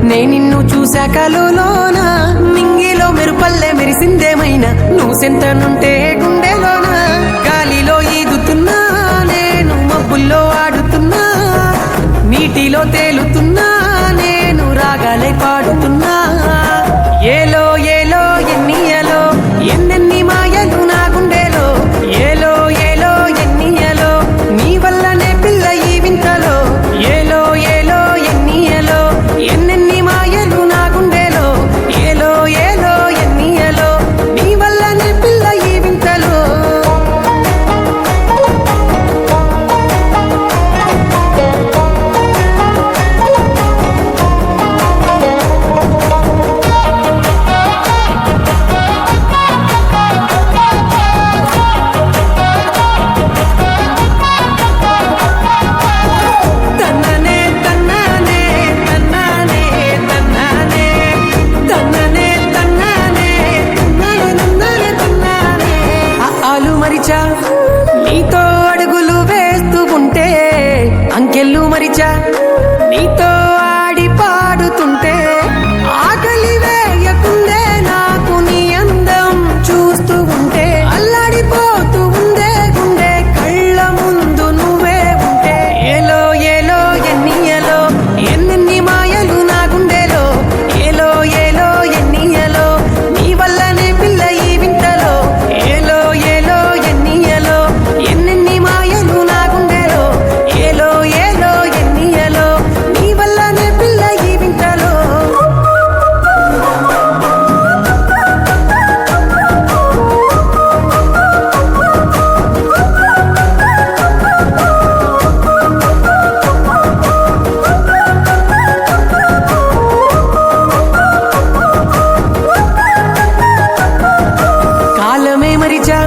నే నిన్ను చూశాక లోన మింగిలో మెరుపల్లె మెరిసిందేమైనా నువ్వు సెంతనుంటే గుండెలోన గాలిలో ఈదుతున్నా నేను మబ్బుల్లో ఆడుతున్నా నీటిలో తేలుతున్నా నేను రాగాలే పాడుతున్నా ఏలో ఏలో ఎన్నియలో ఎన్నెన్ని మాయలు నా గుండెలో ఏలో ఏలో ఎన్నియలో నీ వల్లనే పిల్ల ఈ వింతలో ఏలో ఏలో ఎన్నియలో ఎన్నెన్ని మాయలు నా గుండెలో ఏలో ఏలో ఎన్నియలో నీ వల్లనే పిల్ల ఈ వింతలో నీతో అడుగులు వేస్తూ ఉంటే అంకెళ్ళు మరిచా నీతో ఆడి పాడుతుంటే ఆకలి వేయకుండే నాకు నీ అందం చూస్తూ ఉంటే అల్లాడిపోతూ ఉండే గుండె కళ్ళ ముందు నువ్వే ఉంటే ఏలో ఏలో ఎన్నియలో ఎన్నెన్ని మాయలు నా గుండెలో ఏలో ఏలో ఎన్నియలో నీ వల్లనే పిల్ల ఈ వింతలో ఏలో ఏలో ఎన్నియలో ఎన్నెన్ని మాయలు నా గుండెలో ఏలో ఏలో ఎన్నియలో నీ వల్లనే పిల్ల ఈ వింతలో కాలమే మరిచా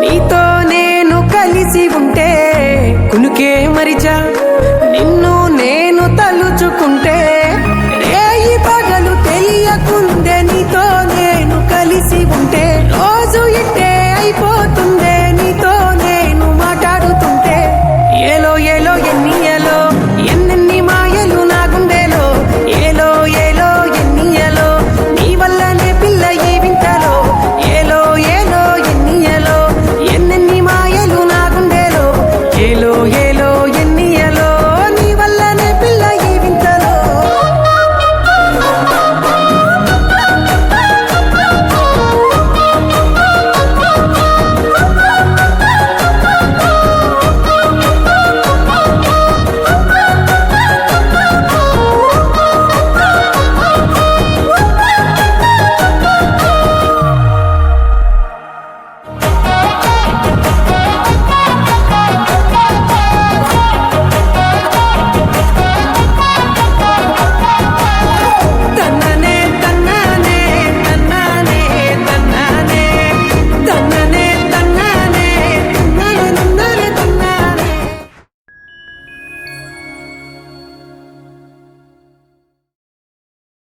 నీతో నేను కలిసి ఉంటే కునుకే మరిచా నిన్ను నేను తలుచుకుంటే